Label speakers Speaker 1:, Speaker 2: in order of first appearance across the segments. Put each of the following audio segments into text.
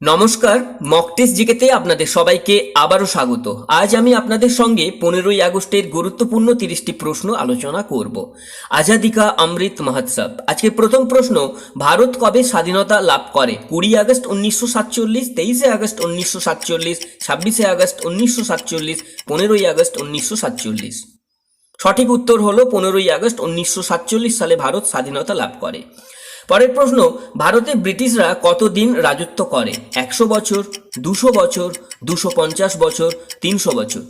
Speaker 1: নমস্কার, mock test জিকেতে আপনাদের সবাইকে আবারও স্বাগত। আজ আমি আপনাদের সঙ্গে 15ই আগস্টের গুরুত্বপূর্ণ 30টি প্রশ্ন আলোচনা করব। আজাদি কা অমৃত মহোৎসব। আজকের প্রথম প্রশ্ন, ভারত কবে স্বাধীনতা লাভ করে? 20 আগস্ট 1947, 23 আগস্ট 1947, 26 আগস্ট 1947, 15ই আগস্ট 1947। সঠিক উত্তর হলো 15ই আগস্ট 1947 সালে ভারত স্বাধীনতা লাভ করে। পরের প্রশ্ন, ভারতে ব্রিটিশরা কতদিন রাজত্ব করে? 100 বছর, 200 বছর, 250 বছর, 300 বছর।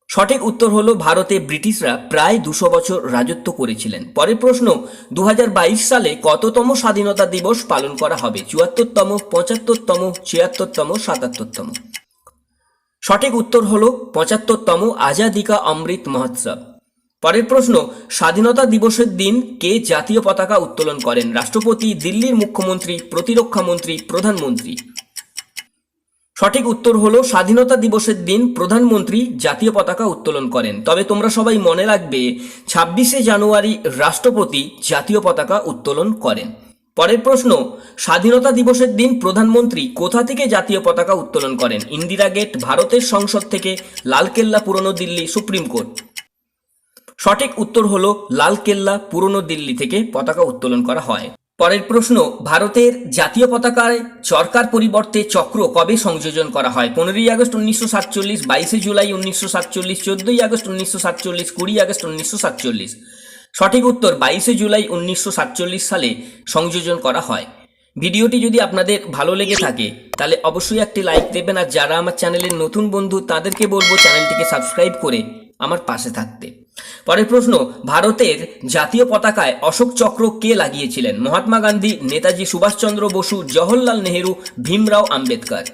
Speaker 1: সঠিক উত্তর হলো ভারতে ব্রিটিশরা প্রায় 200 বছর রাজত্ব করেছিলেন। পরের প্রশ্ন, 2022 সালে কততম স্বাধীনতা দিবস পালন করা হবে? 74তম, 75তম, 76তম, 77তম। সঠিক উত্তর হলো 75তম, আজাদি কা অমৃত মহোৎসব। পরের প্রশ্ন, স্বাধীনতা দিবসের দিন কে জাতীয় পতাকা উত্তোলন করেন? রাষ্ট্রপতি, দিল্লির মুখ্যমন্ত্রী, প্রতিরক্ষা মন্ত্রী, প্রধানমন্ত্রী। সঠিক উত্তর হলো স্বাধীনতা দিবসের দিন প্রধানমন্ত্রী জাতীয় পতাকা উত্তোলন করেন। তবে তোমরা সবাই মনে রাখবে, 26 জানুয়ারি রাষ্ট্রপতি জাতীয় পতাকা উত্তোলন করেন। পরের প্রশ্ন, স্বাধীনতা দিবসের দিন প্রধানমন্ত্রী কোথা থেকে জাতীয় পতাকা উত্তোলন করেন? ইন্দিরা গেট, ভারতের সংসদ থেকে, লালকেল্লা, পুরনো দিল্লি, সুপ্রিম কোর্ট। সঠিক উত্তর হলো লালকেল্লা, পুরনো দিল্লি থেকে পতাকা উত্তোলন করা হয়। পরের প্রশ্ন, ভারতের জাতীয় পতাকায় চরকার পরিবর্তে চক্র কবে সংযোজন করা হয়? 15ই আগস্ট 1947, 22 জুলাই 1947, 14ই আগস্ট 1947, 20 আগস্ট 1947। সঠিক উত্তর 22 জুলাই 1947 সালে সংযোজন করা হয়। ভিডিওটি যদি আপনাদের ভালো লেগে থাকে তাহলে অবশ্যই একটি লাইক দেবেন, আর যারা আমার চ্যানেলের নতুন বন্ধু তাদেরকে বলবো চ্যানেলটিকে সাবস্ক্রাইব করে আমার পাশে থাকতে। পরের প্রশ্ন, ভারতের জাতীয় পতাকায় অশোক চক্র কে লাগিয়েছিলেন? মহাত্মা গান্ধী, নেতাজি সুভাষচন্দ্র বসু, জওহরলাল নেহেরু, ভীমরাও আম্বেদকর।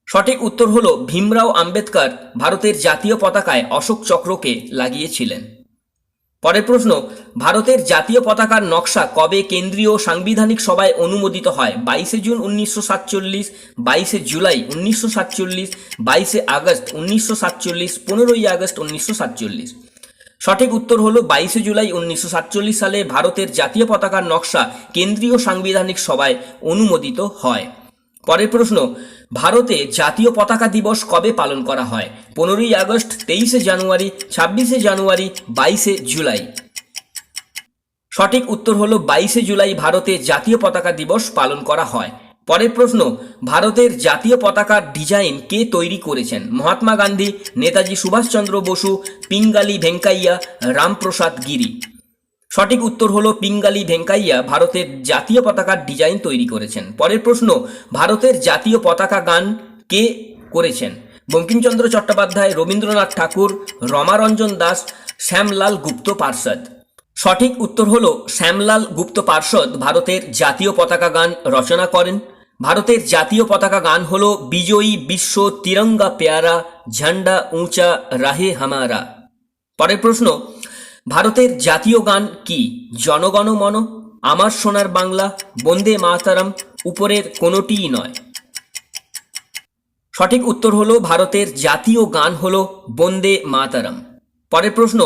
Speaker 1: সঠিক উত্তর হলো ভীমরাও আম্বেদকর ভারতের জাতীয় পতাকায় অশোক চক্রকে লাগিয়েছিলেন। পরের প্রশ্ন, ভারতের জাতীয় পতাকার নকশা কবে কেন্দ্রীয় সাংবিধানিক সভায় অনুমোদিত হয়? 22 জুন 1947, 22 জুলাই 1947, 22 আগস্ট 1947, 15ই আগস্ট 1947। সঠিক উত্তর হলো 22 জুলাই 1947 সালে ভারতের জাতীয় পতাকার নকশা কেন্দ্রীয় সাংবিধানিক সভায় অনুমোদিত হয়। পরের প্রশ্ন, ভারতে জাতীয় পতাকা দিবস কবে পালন করা হয়? 15ই আগস্ট, 23 জানুয়ারি, 26 জানুয়ারি, 22 জুলাই। সঠিক উত্তর হলো 22 জুলাই ভারতে জাতীয় পতাকা দিবস পালন করা হয়। পরের প্রশ্ন, ভারতের জাতীয় পতাকার ডিজাইন কে তৈরি করেছেন? মহাত্মা গান্ধী, নেতাজি সুভাষচন্দ্র বসু, পিঙ্গালি ভেঙ্কাইয়া, রামপ্রসাদ গিরি। সঠিক উত্তর হলো পিঙ্গালি ভেঙ্কাইয়া ভারতের জাতীয় পতাকার ডিজাইন তৈরি করেছেন। পরের প্রশ্ন, ভারতের জাতীয় পতাকা গান কে করেছেন? বঙ্কিমচন্দ্র চট্টোপাধ্যায়, রবীন্দ্রনাথ ঠাকুর, রমারঞ্জন দাস, শ্যামলাল গুপ্ত পার্ষদ। সঠিক উত্তর হলো শ্যামলাল গুপ্ত পার্ষদ ভারতের জাতীয় পতাকা গান রচনা করেন। ভারতের জাতীয় পতাকা গান হলো বিজয়ী বিশ্ব তিরঙ্গা প্যারা, ঝান্ডা উঁচা রাহে হামারা। পরের প্রশ্ন, ভারতের জাতীয় গান কি? জনগণ মন, আমার সোনার বাংলা, বন্দে মাতরম, উপরের কোনোটিই নয়। সঠিক উত্তর হলো ভারতের জাতীয় গান হলো বন্দে মাতরম। পরের প্রশ্ন,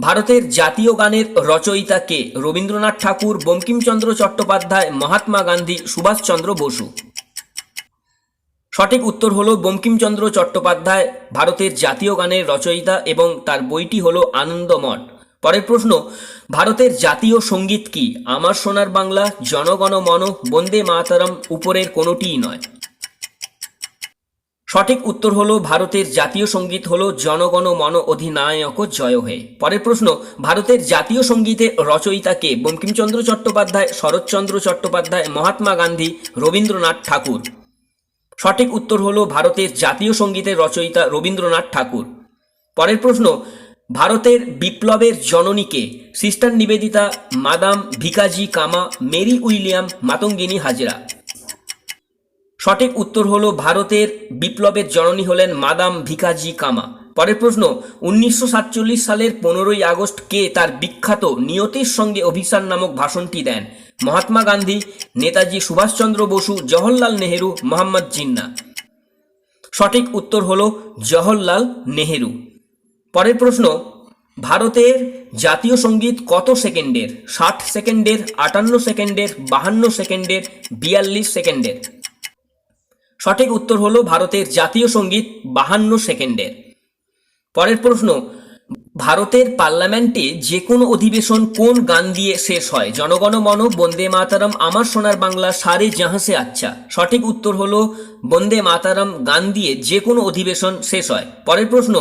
Speaker 1: ভারতের জাতীয় গানের রচয়িতা কে? রবীন্দ্রনাথ ঠাকুর, বঙ্কিমচন্দ্র চট্টোপাধ্যায়, মহাত্মা গান্ধী, সুভাষচন্দ্র বসু। সঠিক উত্তর হলো বঙ্কিমচন্দ্র চট্টোপাধ্যায় ভারতের জাতীয় গানের রচয়িতা এবং তার বইটি হলো আনন্দমঠ। পরের প্রশ্ন, ভারতের জাতীয় সঙ্গীত কি? আমার সোনার বাংলা, জনগণ মন, বন্দে মাতরম, উপরের কোনোটিই নয়। সঠিক উত্তর হলো ভারতের জাতীয় সঙ্গীত হলো জনগণ মন অধিনায়ক জয় হে। পরের প্রশ্ন, ভারতের জাতীয় সঙ্গীতের রচয়িতা কে? বঙ্কিমচন্দ্র চট্টোপাধ্যায়, শরৎচন্দ্র চট্টোপাধ্যায়, মহাত্মা গান্ধী, রবীন্দ্রনাথ ঠাকুর। সঠিক উত্তর হলো ভারতের জাতীয় সঙ্গীতের রচয়িতা রবীন্দ্রনাথ ঠাকুর। পরের প্রশ্ন, ভারতের বিপ্লবের জননী কে? সিস্টার নিবেদিতা, মাদাম ভিকাজি কামা, মেরি উইলিয়াম, মাতঙ্গিনী হাজরা। সঠিক উত্তর হলো ভারতের বিপ্লবের জননী হলেন মাদাম ভিকাজি কামা। পরের প্রশ্ন, 1947 সালের 15ই আগস্ট কে তার বিখ্যাত নিয়তির সঙ্গে অভিসার নামক ভাষণটি দেন? মহাত্মা গান্ধী, নেতাজি সুভাষচন্দ্র বসু, জওহরলাল নেহেরু, মোহাম্মদ জিন্নাহ। সঠিক উত্তর হলো জওহরলাল নেহেরু। পরের প্রশ্ন, ভারতের জাতীয় সঙ্গীত কত সেকেন্ডের? 60 সেকেন্ডের, 58 সেকেন্ডের, 52 সেকেন্ডের, 42 সেকেন্ডের। সঠিক উত্তর হলো ভারতের জাতীয় সঙ্গীত 52 সেকেন্ডের। পরের প্রশ্ন, ভারতের পার্লামেন্টে যে কোনো অধিবেশন কোন গান দিয়ে শেষ হয়? জনগণ মন, বন্দে মাতারম, আমার সোনার বাংলা, সারে জাহাঁ সে আচ্ছা। সঠিক উত্তর হলো বন্দে মাতারম গান দিয়ে যে কোনো অধিবেশন শেষ হয়। পরের প্রশ্ন,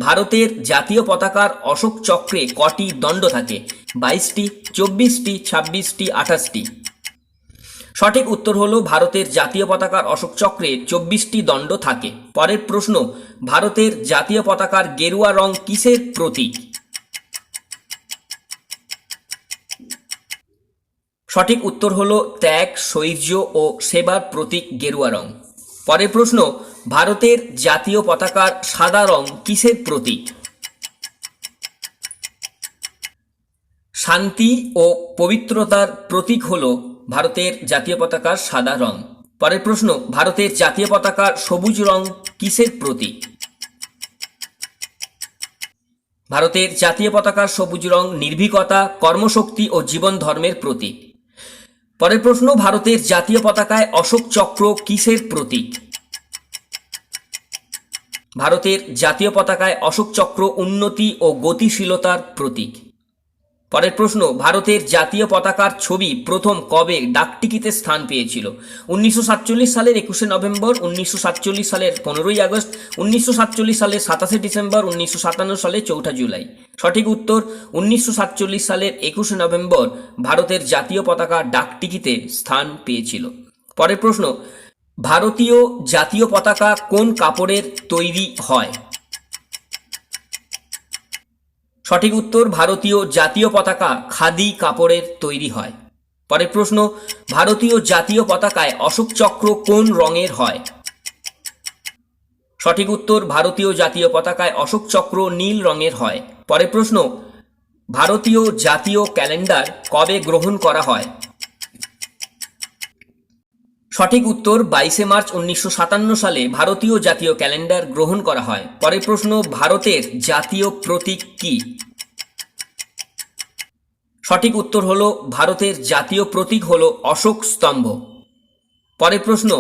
Speaker 1: ভারতের জাতীয় পতাকার অশোক চক্রে কটি দণ্ড থাকে? 22টি, 24টি, 26টি, 28টি। সঠিক উত্তর হলো ভারতের জাতীয় পতাকার অশোক চক্রে 24টি দণ্ড থাকে। পরের প্রশ্ন, ভারতের জাতীয় পতাকার গেরুয়া রং কিসের প্রতীক? সঠিক উত্তর হলো ত্যাগ, শৌর্য ও সেবার প্রতীক গেরুয়া রং। পরের প্রশ্ন, ভারতের জাতীয় পতাকার সাদা রং কিসের প্রতীক? শান্তি ও পবিত্রতার প্রতীক হলো ভারতের জাতীয় পতাকার সাদা রং। পরের প্রশ্ন, ভারতের জাতীয় পতাকার সবুজ রং কিসের প্রতীক? ভারতের জাতীয় পতাকার সবুজ রং নির্ভীকতা, কর্মশক্তি ও জীবন ধর্মের প্রতীক। পরের প্রশ্ন, ভারতের জাতীয় পতাকায় অশোক চক্র কিসের প্রতীক? ভারতের জাতীয় পতাকায় অশোক চক্র উন্নতি ও গতিশীলতার প্রতীক। পরের প্রশ্ন, ভারতের জাতীয় পতাকার ছবি প্রথম কবে ডাকটিকিটে স্থান পেয়েছিল? 1947 সালের 21শে নভেম্বর, 1947 সালের 15ই আগস্ট, 1947 সালের 27শে ডিসেম্বর, 1957 সালের 4 জুলাই। সঠিক উত্তর 1947 সালের 21শে নভেম্বর ভারতের জাতীয় পতাকা ডাকটিকিটে স্থান পেয়েছিল। পরের প্রশ্ন, ভারতীয় জাতীয় পতাকা কোন কাপড়ের তৈরি হয়? সঠিক উত্তর ভারতীয় জাতীয় পতাকা খাদি কাপড়ের তৈরি হয়। পরের প্রশ্ন, ভারতীয় জাতীয় পতাকায় অশোক চক্র কোন রঙের হয়? সঠিক উত্তর ভারতীয় জাতীয় পতাকায় অশোক চক্র নীল রঙের হয়। পরের প্রশ্ন, ভারতীয় জাতীয় ক্যালেন্ডার কবে গ্রহণ করা হয়? সঠিক উত্তর 22শে মার্চ 1957 সালে ভারতীয় জাতীয় ক্যালেন্ডার গ্রহণ করা হয়। পরের প্রশ্ন, ভারতের জাতীয় প্রতীক কি? সঠিক উত্তর হলো ভারতের জাতীয় প্রতীক হলো অশোক স্তম্ভ। পরের প্রশ্ন,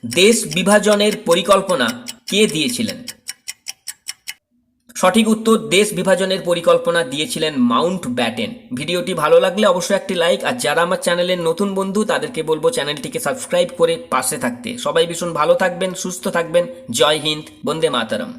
Speaker 1: দেশ বিভাজনের পরিকল্পনা কে দিয়েছিলেন? সঠিক উত্তর দেশ বিভাজনের পরিকল্পনা দিয়েছিলেন মাউন্ট ব্যাটেন। ভিডিওটি ভালো লাগলে অবশ্যই একটি লাইক, আর যারা আমার চ্যানেলের নতুন বন্ধু তাদেরকে বলবো চ্যানেলটিকে সাবস্ক্রাইব করে পাশে থাকতে। সবাই ভীষণ ভালো থাকবেন, সুস্থ থাকবেন। জয় হিন্দ, বন্দে মাতরম।